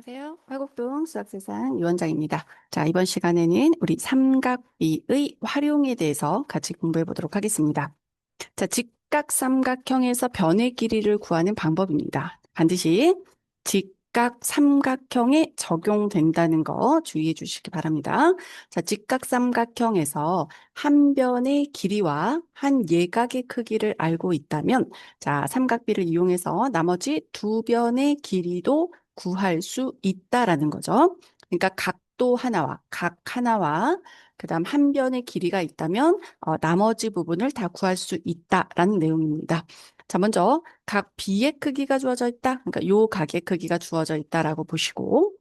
안녕하세요. 화곡동 수학세상 유원장입니다. 자, 이번 시간에는 우리 삼각비의 활용에 대해서 같이 공부해 보도록 하겠습니다. 자, 직각삼각형에서 변의 길이를 구하는 방법입니다. 반드시 직각삼각형에 적용된다는 거 주의해 주시기 바랍니다. 자, 직각삼각형에서 한 변의 길이와 한 예각의 크기를 알고 있다면, 자, 삼각비를 이용해서 나머지 두 변의 길이도 구할 수 있다라는 거죠. 그러니까 각 하나와 그다음 한 변의 길이가 있다면 나머지 부분을 다 구할 수 있다라는 내용입니다. 자, 먼저 각 B의 크기가 주어져 있다. 그러니까 요 각의 크기가 주어져 있다라고 보시고,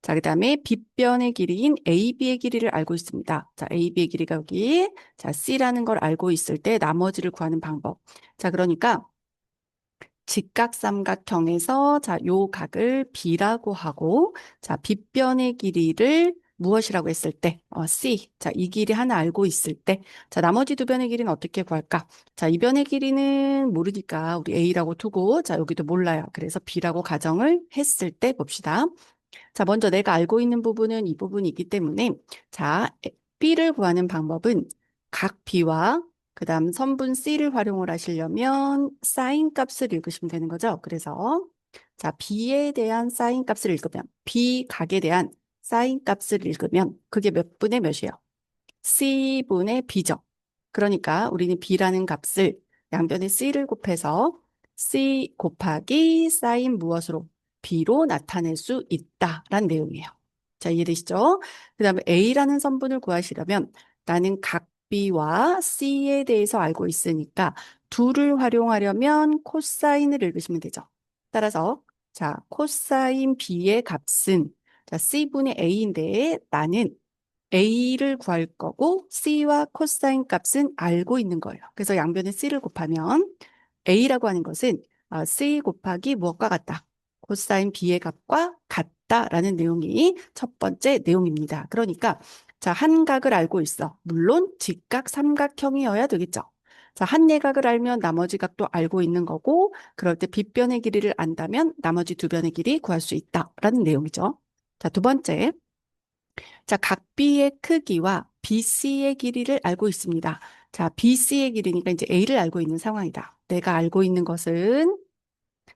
자, 그다음에 빗변의 길이인 AB의 길이를 알고 있습니다. 자, AB의 길이가 여기, 자, C라는 걸 알고 있을 때 나머지를 구하는 방법. 자, 그러니까 직각삼각형에서 자, 요 각을 B라고 하고, 자, 빗변의 길이를 무엇이라고 했을 때, C. 자, 이 길이 하나 알고 있을 때, 자, 나머지 두 변의 길이는 어떻게 구할까? 자, 이 변의 길이는 모르니까 우리 A라고 두고, 자, 여기도 몰라요. 그래서 B라고 가정을 했을 때 봅시다. 자, 먼저 내가 알고 있는 부분은 이 부분이 있기 때문에, 자, B를 구하는 방법은 각 B와 그다음 선분 C를 활용을 하시려면 사인 값을 읽으시면 되는 거죠. 그래서 자, B에 대한 사인 값을 읽으면 B 각에 대한 사인 값을 읽으면 그게 몇 분의 몇이에요? C분의 B죠. 그러니까 우리는 B라는 값을 양변에 C를 곱해서 C 곱하기 사인 무엇으로? B로 나타낼 수 있다라는 내용이에요. 자, 이해되시죠? 그 다음에 A라는 선분을 구하시려면 나는 각 B와 C에 대해서 알고 있으니까 둘을 활용하려면 코사인을 읽으시면 되죠. 따라서 자, 코사인 B의 값은 자, C분의 A인데 나는 A를 구할 거고 C와 코사인 값은 알고 있는 거예요. 그래서 양변에 C를 곱하면 A라고 하는 것은 C 곱하기 무엇과 같다? 코사인 B의 값과 같다라는 내용이 첫 번째 내용입니다. 그러니까 자, 한 각을 알고 있어. 물론 직각 삼각형이어야 되겠죠. 자, 한 예각을 알면 나머지 각도 알고 있는 거고 그럴 때 빗변의 길이를 안다면 나머지 두 변의 길이 구할 수 있다라는 내용이죠. 자, 두 번째. 자, 각 B의 크기와 BC의 길이를 알고 있습니다. 자, BC의 길이니까 이제 A를 알고 있는 상황이다. 내가 알고 있는 것은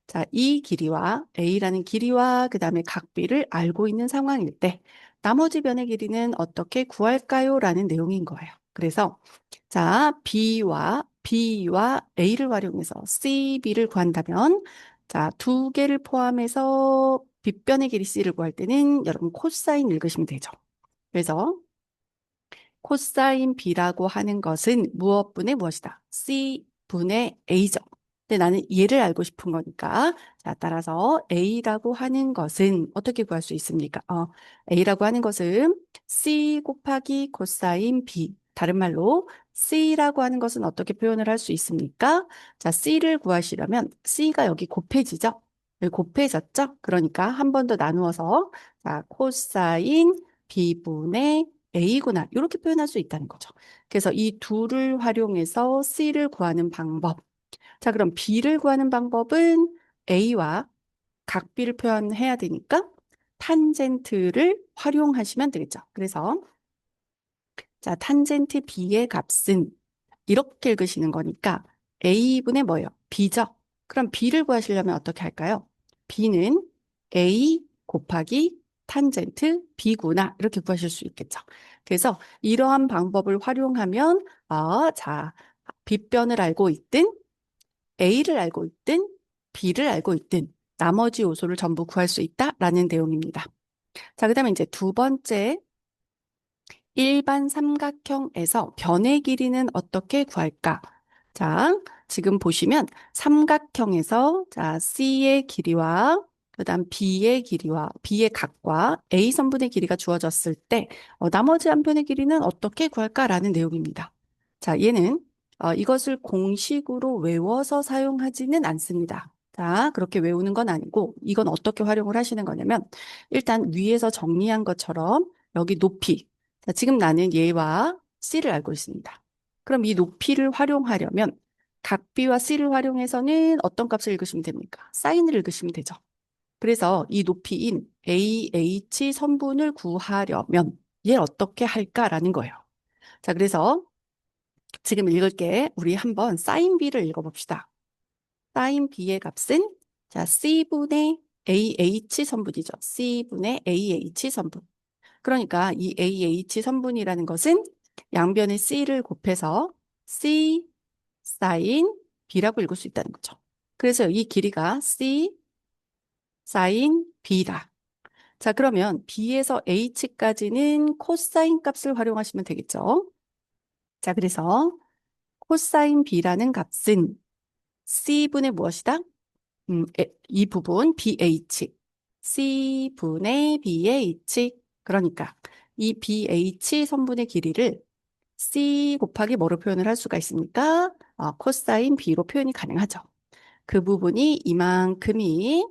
자, 이 길이와 A라는 길이와 그다음에 각 B를 알고 있는 상황일 때 나머지 변의 길이는 어떻게 구할까요? 라는 내용인 거예요. 그래서 자, B와 A를 활용해서 CB를 구한다면 자, 두 개를 포함해서 빗변의 길이 C를 구할 때는 여러분 코사인 읽으시면 되죠. 그래서 코사인 B라고 하는 것은 무엇분의 무엇이다? C분의 A죠. 근데 나는 얘를 알고 싶은 거니까. 자, 따라서 A라고 하는 것은 어떻게 구할 수 있습니까? A라고 하는 것은 C 곱하기 코사인 B. 다른 말로 C라고 하는 것은 어떻게 표현을 할 수 있습니까? 자, C를 구하시려면 C가 여기 곱해지죠? 여기 곱해졌죠? 그러니까 한 번 더 나누어서 자, 코사인 B분의 A구나. 이렇게 표현할 수 있다는 거죠. 그래서 이 둘을 활용해서 C를 구하는 방법. 자, 그럼 B를 구하는 방법은 A와 각비를 표현해야 되니까 탄젠트를 활용하시면 되겠죠. 그래서 자, 탄젠트 B의 값은 이렇게 읽으시는 거니까 A분의 뭐예요? B죠. 그럼 B를 구하시려면 어떻게 할까요? B는 A 곱하기 탄젠트 B구나. 이렇게 구하실 수 있겠죠. 그래서 이러한 방법을 활용하면 자, B변을 알고 있든 A를 알고 있든 B를 알고 있든 나머지 요소를 전부 구할 수 있다라는 내용입니다. 자, 그다음에 이제 두 번째 일반 삼각형에서 변의 길이는 어떻게 구할까? 자, 지금 보시면 삼각형에서 자, C의 길이와 그다음 B의 각과 A 선분의 길이가 주어졌을 때 나머지 한 편의 길이는 어떻게 구할까라는 내용입니다. 자, 얘는 이것을 공식으로 외워서 사용하지는 않습니다. 자, 그렇게 외우는 건 아니고 이건 어떻게 활용을 하시는 거냐면 일단 위에서 정리한 것처럼 여기 높이 자, 지금 나는 얘와 C를 알고 있습니다. 그럼 이 높이를 활용하려면 각 B와 C를 활용해서는 어떤 값을 읽으시면 됩니까? 사인을 읽으시면 되죠. 그래서 이 높이인 AH 선분을 구하려면 얘를 어떻게 할까라는 거예요. 자, 그래서 지금 읽을게. 우리 한번 사인 B를 읽어봅시다. 사인 B의 값은 자, C분의 AH 선분이죠. C분의 AH 선분. 그러니까 이 AH 선분이라는 것은 양변의 C를 곱해서 C 사인 B라고 읽을 수 있다는 거죠. 그래서 이 길이가 C 사인 B다. 자, 그러면 B에서 H까지는 코사인 값을 활용하시면 되겠죠. 자, 그래서 코사인 B라는 값은 C분의 무엇이다? 이 부분 BH. C분의 BH. 그러니까 이 BH 선분의 길이를 C 곱하기 뭐로 표현을 할 수가 있습니까? 코사인 B로 표현이 가능하죠. 그 부분이 이만큼이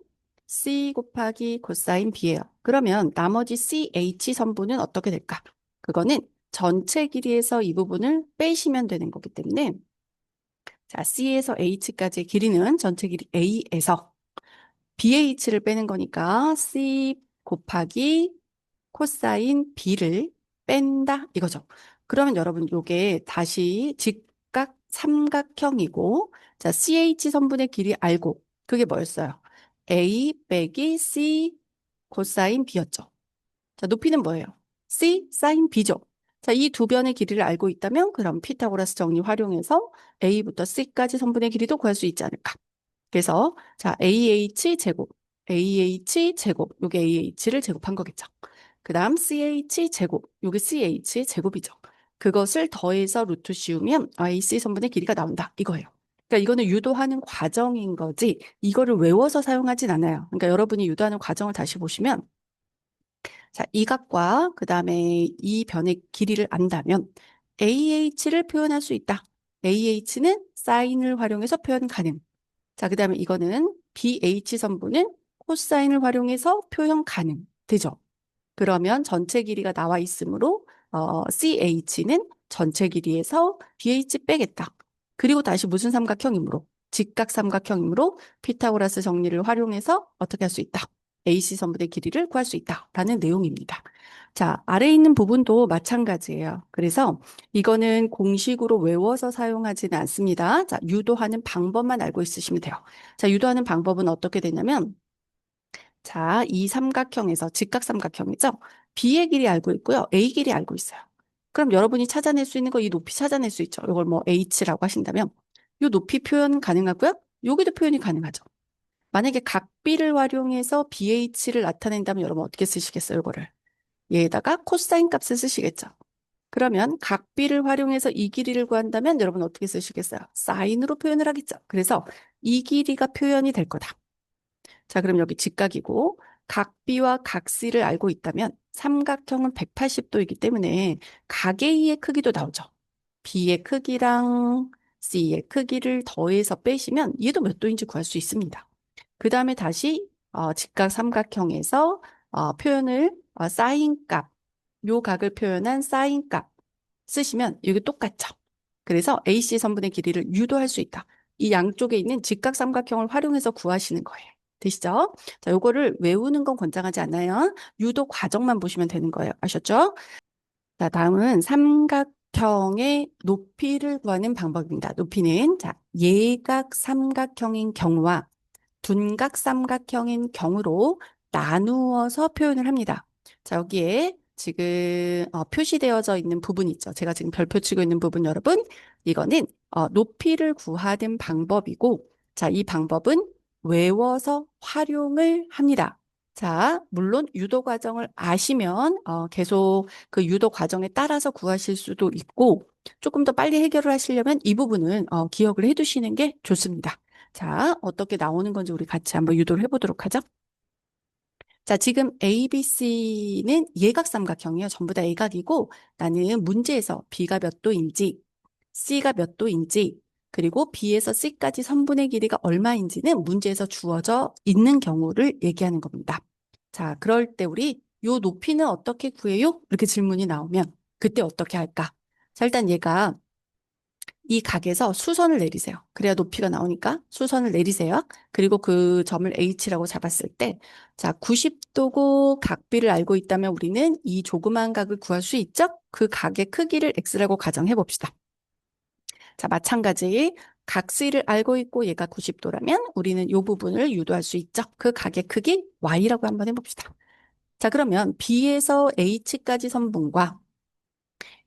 C 곱하기 코사인 B예요. 그러면 나머지 CH 선분은 어떻게 될까? 그거는 전체 길이에서 이 부분을 빼시면 되는 거기 때문에 자, C에서 H까지의 길이는 전체 길이 A에서 BH를 빼는 거니까 C 곱하기 코사인 B를 뺀다 이거죠. 그러면 여러분 요게 다시 직각 삼각형이고 자 CH 선분의 길이 알고 그게 뭐였어요? A 빼기 C 코사인 B였죠. 자 높이는 뭐예요? C 사인 B죠. 자, 이 두 변의 길이를 알고 있다면 그럼 피타고라스 정리 활용해서 A부터 C까지 선분의 길이도 구할 수 있지 않을까? 그래서 자 AH 제곱, AH 제곱, 요게 AH를 제곱한 거겠죠. 그 다음 CH 제곱, 요게 CH 제곱이죠. 그것을 더해서 루트 씌우면 AC 선분의 길이가 나온다. 이거예요. 그러니까 이거는 유도하는 과정인 거지 이거를 외워서 사용하진 않아요. 그러니까 여러분이 유도하는 과정을 다시 보시면 자, 이 각과 그 다음에 이 변의 길이를 안다면 AH를 표현할 수 있다. AH는 사인을 활용해서 표현 가능. 자, 그 다음에 이거는 BH 선분은 코사인을 활용해서 표현 가능. 되죠? 그러면 전체 길이가 나와 있으므로 CH는 전체 길이에서 BH 빼겠다. 그리고 다시 무슨 삼각형이므로? 직각 삼각형이므로 피타고라스 정리를 활용해서 어떻게 할 수 있다. AC 선분의 길이를 구할 수 있다라는 내용입니다. 자, 아래에 있는 부분도 마찬가지예요. 그래서 이거는 공식으로 외워서 사용하지는 않습니다. 자, 유도하는 방법만 알고 있으시면 돼요. 자, 유도하는 방법은 어떻게 되냐면 자, 이 삼각형에서 직각 삼각형이죠. B의 길이 알고 있고요. A 길이 알고 있어요. 그럼 여러분이 찾아낼 수 있는 거 이 높이 찾아낼 수 있죠. 이걸 뭐 H라고 하신다면 이 높이 표현 가능하고요. 여기도 표현이 가능하죠. 만약에 각 B를 활용해서 BH를 나타낸다면 여러분 어떻게 쓰시겠어요, 이거를? 얘에다가 코사인 값을 쓰시겠죠. 그러면 각 B를 활용해서 이 길이를 구한다면 여러분 어떻게 쓰시겠어요? 사인으로 표현을 하겠죠. 그래서 이 길이가 표현이 될 거다. 자, 그럼 여기 직각이고 각 B와 각 C를 알고 있다면 삼각형은 180도이기 때문에 각 A의 크기도 나오죠. B의 크기랑 C의 크기를 더해서 빼시면 얘도 몇 도인지 구할 수 있습니다. 그 다음에 다시 직각 삼각형에서 표현을 사인 값, 요 각을 표현한 사인 값 쓰시면 이게 똑같죠. 그래서 AC 선분의 길이를 유도할 수 있다. 이 양쪽에 있는 직각 삼각형을 활용해서 구하시는 거예요. 되시죠? 자, 요거를 외우는 건 권장하지 않아요. 유도 과정만 보시면 되는 거예요. 아셨죠? 자, 다음은 삼각형의 높이를 구하는 방법입니다. 높이는 자, 예각 삼각형인 경우와 둔각 삼각형인 경우로 나누어서 표현을 합니다. 자, 여기에 지금 표시되어져 있는 부분 있죠. 제가 지금 별표 치고 있는 부분 여러분, 이거는 높이를 구하는 방법이고, 자, 이 방법은 외워서 활용을 합니다. 자, 물론 유도 과정을 아시면 계속 그 유도 과정에 따라서 구하실 수도 있고, 조금 더 빨리 해결을 하시려면 이 부분은 기억을 해두시는 게 좋습니다. 자, 어떻게 나오는 건지 우리 같이 한번 유도를 해보도록 하죠. 자, 지금 A, B, C는 예각삼각형이에요. 전부 다 예각이고 나는 문제에서 B가 몇 도인지, C가 몇 도인지, 그리고 B에서 C까지 선분의 길이가 얼마인지는 문제에서 주어져 있는 경우를 얘기하는 겁니다. 자, 그럴 때 우리 요 높이는 어떻게 구해요? 이렇게 질문이 나오면 그때 어떻게 할까? 자, 일단 얘가 이 각에서 수선을 내리세요. 그래야 높이가 나오니까 수선을 내리세요. 그리고 그 점을 H라고 잡았을 때, 자, 90도고 각비를 알고 있다면 우리는 이 조그만 각을 구할 수 있죠? 그 각의 크기를 X라고 가정해 봅시다. 자, 마찬가지 각 C를 알고 있고 얘가 90도라면 우리는 이 부분을 유도할 수 있죠? 그 각의 크기 Y라고 한번 해봅시다. 자, 그러면 B에서 H까지 선분과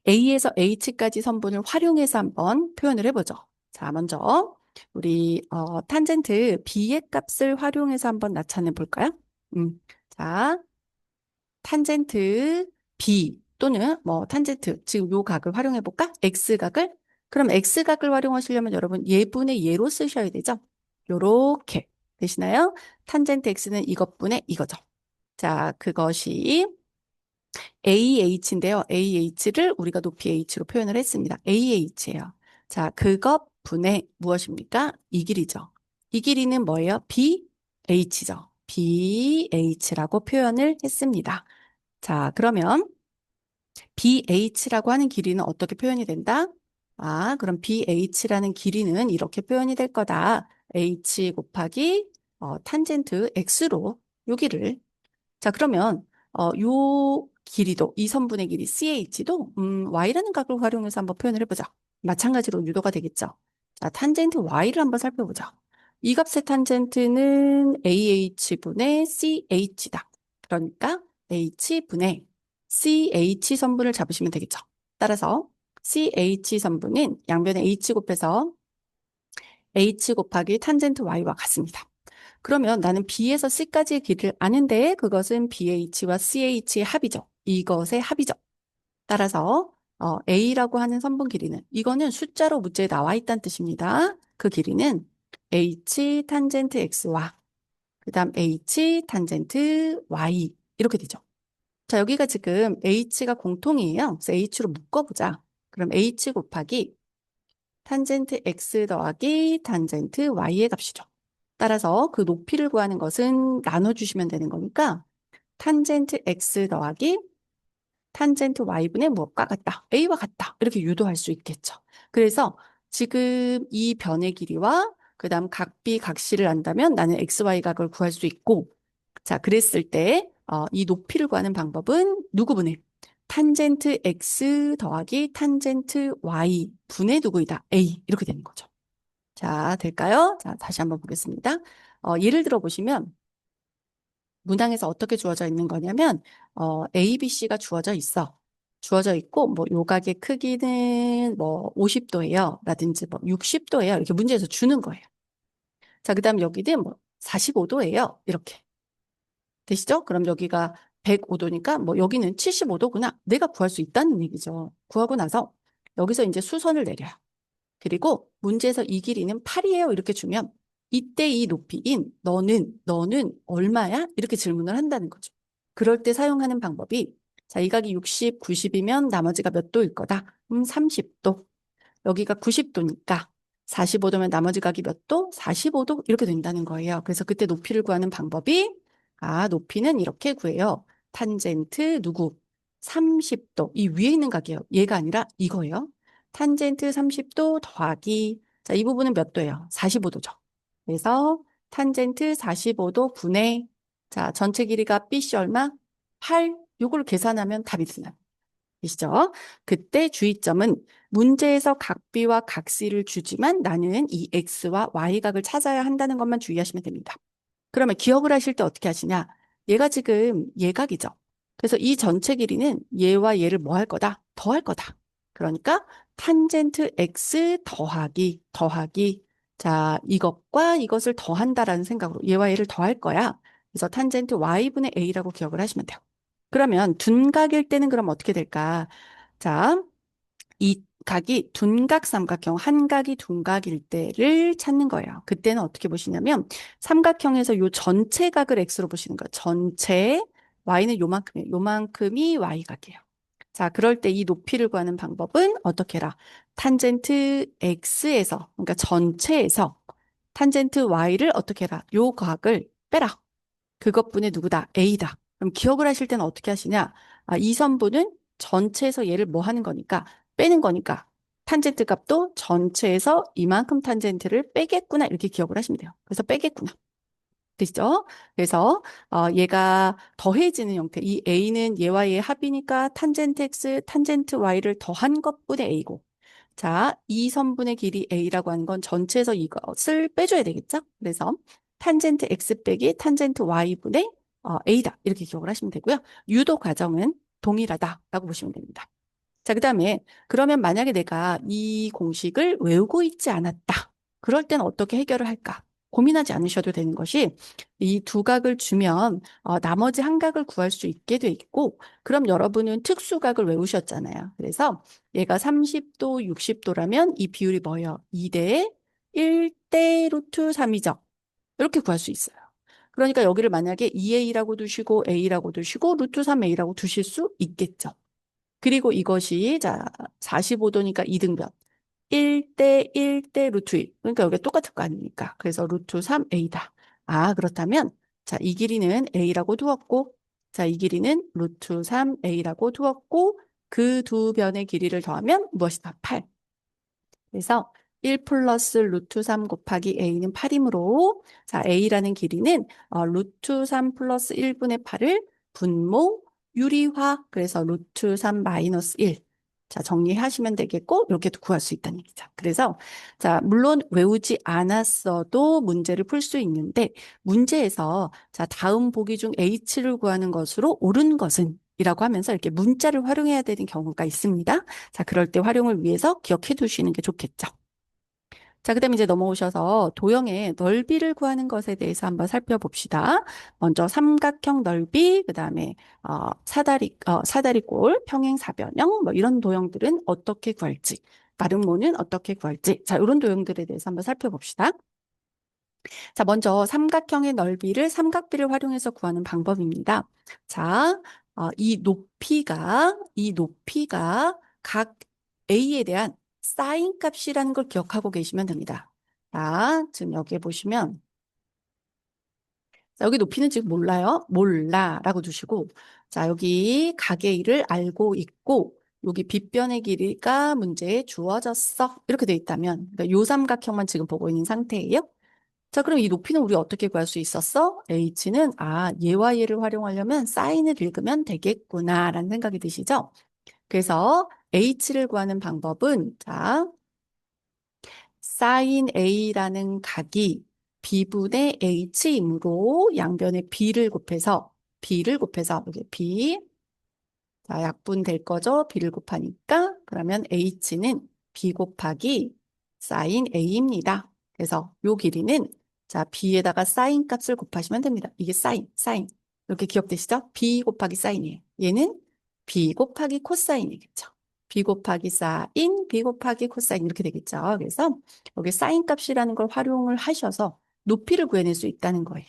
A에서 H까지 선분을 활용해서 한번 표현을 해보죠. 자, 먼저 우리 탄젠트 B의 값을 활용해서 한번 나타내 볼까요? 자, 탄젠트 B 또는 뭐 탄젠트 지금 요 각을 활용해 볼까? X각을. 그럼 X각을 활용하시려면 여러분 예분의 예로 쓰셔야 되죠. 요렇게 되시나요? 탄젠트 X는 이것분의 이거죠. 자, 그것이 AH인데요. AH를 우리가 높이 H로 표현을 했습니다. AH예요. 자, 그것 분의 무엇입니까? 이 길이죠. 이 길이는 뭐예요? BH죠. BH라고 표현을 했습니다. 자, 그러면 BH라고 하는 길이는 어떻게 표현이 된다? 아, 그럼 BH라는 길이는 이렇게 표현이 될 거다. H 곱하기 탄젠트 X로 여기를 자, 그러면 요 길이도 이 선분의 길이 CH도 Y라는 각을 활용해서 한번 표현을 해보자. 마찬가지로 유도가 되겠죠. 자, 탄젠트 Y를 한번 살펴보자. 이 값의 탄젠트는 AH분의 CH다. 그러니까 H분의 CH 선분을 잡으시면 되겠죠. 따라서 CH 선분은 양변에 H 곱해서 H 곱하기 탄젠트 Y와 같습니다. 그러면 나는 B에서 C까지의 길이를 아는데 그것은 BH와 CH의 합이죠. 이것의 합이죠. 따라서 A라고 하는 선분 길이는 이거는 숫자로 문제에 나와 있다는 뜻입니다. 그 길이는 H 탄젠트 X와 그다음 H 탄젠트 Y 이렇게 되죠. 자, 여기가 지금 H가 공통이에요. 그래서 H로 묶어보자. 그럼 H 곱하기 탄젠트 x 더하기 탄젠트 y의 값이죠. 따라서 그 높이를 구하는 것은 나눠주시면 되는 거니까 탄젠트 x 더하기 탄젠트 y분의 무엇과 같다. a와 같다. 이렇게 유도할 수 있겠죠. 그래서 지금 이 변의 길이와 그 다음 각비, 각시를 안다면 나는 xy 각을 구할 수 있고 자, 그랬을 때 이 높이를 구하는 방법은 누구분의 탄젠트 x 더하기 탄젠트 y 분의 누구이다. a 이렇게 되는 거죠. 자, 될까요? 자, 다시 한번 보겠습니다. 예를 들어 보시면 문항에서 어떻게 주어져 있는 거냐면 A, B, C가 주어져 있어. 주어져 있고 뭐 요각의 크기는 뭐 50도예요. 라든지 뭐 60도예요. 이렇게 문제에서 주는 거예요. 자, 그다음 여기는 뭐 45도예요. 이렇게. 되시죠? 그럼 여기가 105도니까 뭐 여기는 75도구나. 내가 구할 수 있다는 얘기죠. 구하고 나서 여기서 이제 수선을 내려요. 그리고 문제에서 이 길이는 8이에요. 이렇게 주면 이때 이 높이인 너는 얼마야? 이렇게 질문을 한다는 거죠. 그럴 때 사용하는 방법이 자, 이 각이 60, 90이면 나머지가 몇 도일 거다? 30도. 여기가 90도니까 45도면 나머지 각이 몇 도? 45도 이렇게 된다는 거예요. 그래서 그때 높이를 구하는 방법이 높이는 이렇게 구해요. 탄젠트 누구? 30도. 이 위에 있는 각이에요. 얘가 아니라 이거예요. 탄젠트 30도 더하기 자, 이 부분은 몇 도예요? 45도죠. 그래서 탄젠트 45도 분의 자, 전체 길이가 BC 얼마? 8. 요걸 계산하면 답이 드나요? 이시죠? 그때 주의점은 문제에서 각비와 각C를 주지만 나는 이 X와 Y각을 찾아야 한다는 것만 주의하시면 됩니다. 그러면 기억을 하실 때 어떻게 하시냐? 얘가 지금 예각이죠. 그래서 이 전체 길이는 얘와 얘를 뭐 할 거다? 더할 거다. 그러니까 탄젠트 X 더하기 자, 이것과 이것을 더한다라는 생각으로 얘와 얘를 더할 거야. 그래서 탄젠트 Y분의 A라고 기억을 하시면 돼요. 그러면 둔각일 때는 그럼 어떻게 될까? 자, 이 각이 둔각 삼각형, 한 각이 둔각일 때를 찾는 거예요. 그때는 어떻게 보시냐면 삼각형에서 요 전체 각을 x로 보시는 거예요. 전체 y는 요만큼이에요. 요만큼이 y각이에요. 자, 그럴 때 이 높이를 구하는 방법은 어떻게 해라? 탄젠트 x에서 그러니까 전체에서 탄젠트 y를 어떻게 해라? 요 각을 빼라. 그것분의 누구다? A다. 그럼 기억을 하실 때는 어떻게 하시냐? 이 선분은 전체에서 얘를 뭐 하는 거니까? 빼는 거니까. 탄젠트 값도 전체에서 이만큼 탄젠트를 빼겠구나 이렇게 기억을 하시면 돼요. 그래서 빼겠구나. 되시죠? 그래서 얘가 더해지는 형태. 이 A는 얘와 얘의 합이니까 탄젠트 X, 탄젠트 Y를 더한 것분의 A고. 자, 이 선분의 길이 A라고 하는 건 전체에서 이것을 빼줘야 되겠죠? 그래서 탄젠트 X 빼기 탄젠트 Y분의 A다. 이렇게 기억을 하시면 되고요. 유도 과정은 동일하다라고 보시면 됩니다. 자, 그다음에 그러면 만약에 내가 이 공식을 외우고 있지 않았다. 그럴 때는 어떻게 해결을 할까? 고민하지 않으셔도 되는 것이 이 두 각을 주면 나머지 한 각을 구할 수 있게 돼 있고 그럼 여러분은 특수각을 외우셨잖아요. 그래서 얘가 30도, 60도라면 이 비율이 뭐예요? 2대 1대 루트 3이죠. 이렇게 구할 수 있어요. 그러니까 여기를 만약에 2a라고 두시고 a라고 두시고 루트 3a라고 두실 수 있겠죠. 그리고 이것이 자 45도니까 이등변 1대 1대 루트 1. 그러니까 여기 똑같을 거 아닙니까? 그래서 루트 3a다. 아, 그렇다면 자, 이 길이는 a라고 두었고 자, 이 길이는 루트 3a라고 두었고 그 두 변의 길이를 더하면 무엇이다? 8. 그래서 1 플러스 루트 3 곱하기 a는 8이므로 자, a라는 길이는 루트 3 플러스 1분의 8을 분모 유리화 그래서 루트 3 마이너스 1. 자, 정리하시면 되겠고 이렇게 구할 수 있다는 얘기죠. 그래서 자, 물론 외우지 않았어도 문제를 풀 수 있는데 문제에서 자, 다음 보기 중 h를 구하는 것으로 옳은 것은 이라고 하면서 이렇게 문자를 활용해야 되는 경우가 있습니다. 자, 그럴 때 활용을 위해서 기억해 두시는 게 좋겠죠. 자, 그다음에 이제 넘어오셔서 도형의 넓이를 구하는 것에 대해서 한번 살펴봅시다. 먼저 삼각형 넓이, 그다음에 사다리꼴, 평행사변형 뭐 이런 도형들은 어떻게 구할지, 가름모는 어떻게 구할지. 자, 이런 도형들에 대해서 한번 살펴봅시다. 자, 먼저 삼각형의 넓이를 삼각비를 활용해서 구하는 방법입니다. 자, 이 높이가 각 A에 대한 사인 값이라는 걸 기억하고 계시면 됩니다. 자, 지금 여기에 보시면 자, 여기 높이는 지금 몰라요? 몰라라고 두시고 자, 여기 각의 일을 알고 있고 여기 빗변의 길이가 문제에 주어졌어. 이렇게 돼 있다면 그러니까 요 삼각형만 지금 보고 있는 상태예요. 자, 그럼 이 높이는 우리 어떻게 구할 수 있었어? h는 얘와 얘를 활용하려면 사인을 읽으면 되겠구나라는 생각이 드시죠? 그래서 h를 구하는 방법은 자, 사인 a라는 각이 b분의 h이므로 양변에 b를 곱해서 여기 b 자, 약분 될 거죠? b를 곱하니까 그러면 h는 b 곱하기 사인 a입니다. 그래서 요 길이는 자, b에다가 사인 값을 곱하시면 됩니다. 이게 사인. 이렇게 기억되시죠? b 곱하기 사인이에요. 얘는 b 곱하기 코사인이겠죠. b 곱하기 사인, b 곱하기 코사인 이렇게 되겠죠. 그래서 여기 사인 값이라는 걸 활용을 하셔서 높이를 구해낼 수 있다는 거예요.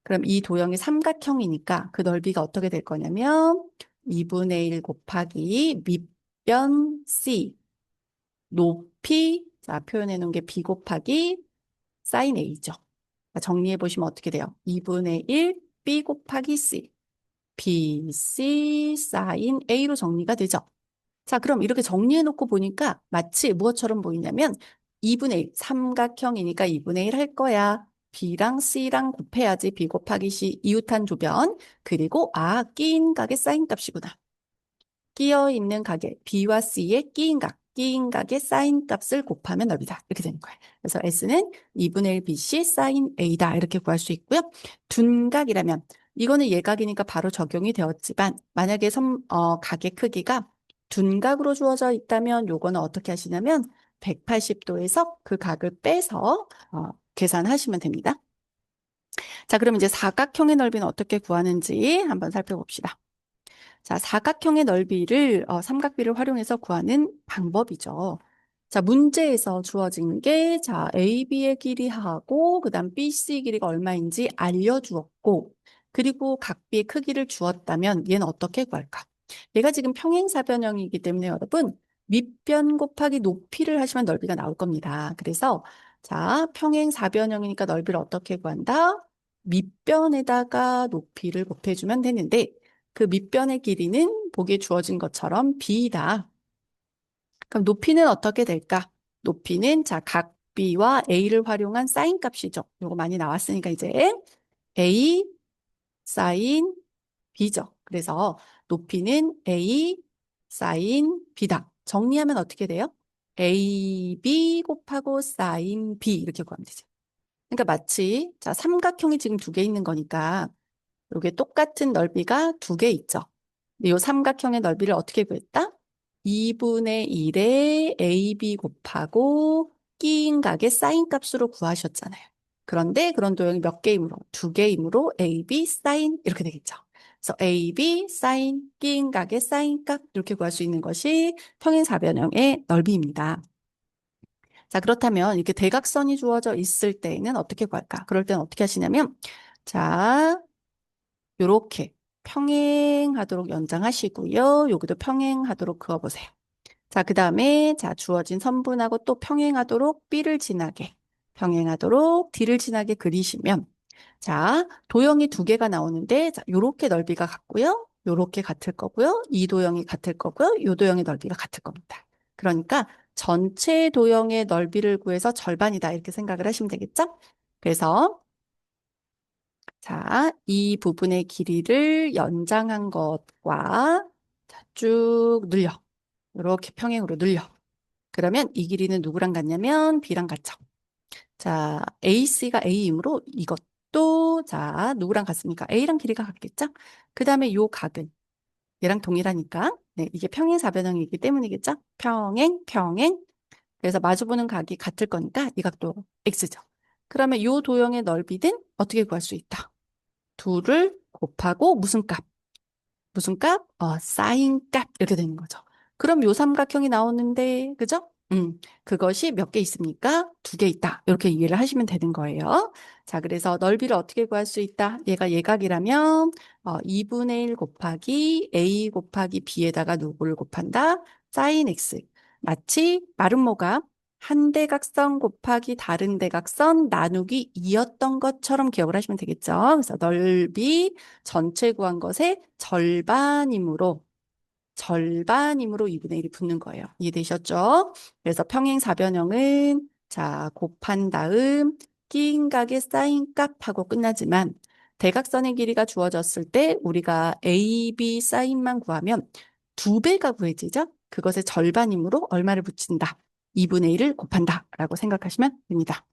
그럼 이 도형이 삼각형이니까 그 넓이가 어떻게 될 거냐면 2분의 1 곱하기 밑변 C 높이 자 표현해 놓은 게 B 곱하기 사인 A죠. 정리해 보시면 어떻게 돼요? 2분의 1 B 곱하기 C BC 사인 A로 정리가 되죠. 자, 그럼 이렇게 정리해 놓고 보니까 마치 무엇처럼 보이냐면 2분의 1 삼각형이니까 2분의 1 할 거야. B랑 C랑 곱해야지 B 곱하기 C 이웃한 조변 그리고 끼인 각의 사인 값이구나. 끼어 있는 각의 B와 C의 끼인 각의 사인 값을 곱하면 넓이다. 이렇게 되는 거예요. 그래서 S는 2분의 1 BC 사인 A다. 이렇게 구할 수 있고요. 둔각이라면 이거는 예각이니까 바로 적용이 되었지만 만약에 각의 크기가 둔각으로 주어져 있다면 요거는 어떻게 하시냐면 180도에서 그 각을 빼서 계산하시면 됩니다. 자, 그럼 이제 사각형의 넓이는 어떻게 구하는지 한번 살펴봅시다. 자, 사각형의 넓이를 삼각비를 활용해서 구하는 방법이죠. 자, 문제에서 주어진 게 자, AB의 길이하고 그다음 BC 길이가 얼마인지 알려주었고 그리고 각 B의 크기를 주었다면 얘는 어떻게 구할까? 얘가 지금 평행사변형이기 때문에 여러분 밑변 곱하기 높이를 하시면 넓이가 나올 겁니다. 그래서 자, 평행사변형이니까 넓이를 어떻게 구한다? 밑변에다가 높이를 곱해주면 되는데 그 밑변의 길이는 보기에 주어진 것처럼 b다. 그럼 높이는 어떻게 될까? 높이는 자, 각 B와 A를 활용한 사인 값이죠. 요거 많이 나왔으니까 이제 A 사인 B죠. 그래서 높이는 A 사인 B다. 정리하면 어떻게 돼요? AB 곱하고 사인 B 이렇게 구하면 되죠. 그러니까 마치 자, 삼각형이 지금 두 개 있는 거니까 요게 똑같은 넓이가 두 개 있죠. 이 삼각형의 넓이를 어떻게 구했다? 2분의 1에 AB 곱하고 끼인 각의 사인 값으로 구하셨잖아요. 그런데 그런 도형이 몇 개이므로? 두 개이므로 AB 사인 이렇게 되겠죠. 그래서 AB 사인 끼인 각의 사인 값 이렇게 구할 수 있는 것이 평행사변형의 넓이입니다. 자, 그렇다면 이렇게 대각선이 주어져 있을 때는 어떻게 구할까? 그럴 때는 어떻게 하시냐면 자, 요렇게 평행하도록 연장하시고요. 여기도 평행하도록 그어보세요. 자, 그 다음에 자 주어진 선분하고 또 평행하도록 B를 지나게 평행하도록 D를 지나게 그리시면 자 도형이 두 개가 나오는데 자 요렇게 넓이가 같고요. 요렇게 같을 거고요. 이 도형이 같을 거고요. 요 도형의 넓이가 같을 겁니다. 그러니까 전체 도형의 넓이를 구해서 절반이다 이렇게 생각을 하시면 되겠죠? 그래서 자, 이 부분의 길이를 연장한 것과 자, 쭉 늘려. 이렇게 평행으로 늘려. 그러면 이 길이는 누구랑 같냐면 B랑 같죠. 자, AC가 A이므로 이것도 자, 누구랑 같습니까? A랑 길이가 같겠죠? 그 다음에 요 각은 얘랑 동일하니까 네, 이게 평행사변형이기 때문이겠죠? 평행, 평행. 그래서 마주보는 각이 같을 거니까 이 각도 X죠. 그러면 요 도형의 넓이는 어떻게 구할 수 있다? 둘을 곱하고 무슨 값? 무슨 값? 사인 값 이렇게 되는 거죠. 그럼 요 삼각형이 나오는데 그죠? 그것이 몇 개 있습니까? 두 개 있다. 이렇게 이해를 하시면 되는 거예요. 자, 그래서 넓이를 어떻게 구할 수 있다? 얘가 예각이라면 2분의 1 곱하기 A 곱하기 B에다가 누구를 곱한다? 사인 X. 마치 마름모가 한 대각선 곱하기 다른 대각선 나누기 2였던 것처럼 기억을 하시면 되겠죠. 그래서 넓이 전체 구한 것의 절반이므로 2분의 1이 붙는 거예요. 이해되셨죠? 그래서 평행사변형은 자 곱한 다음 끼인 각의 사인 값하고 끝나지만 대각선의 길이가 주어졌을 때 우리가 AB 사인만 구하면 두 배가 구해지죠? 그것의 절반이므로 얼마를 붙인다? 2분의 1을 곱한다 라고 생각하시면 됩니다.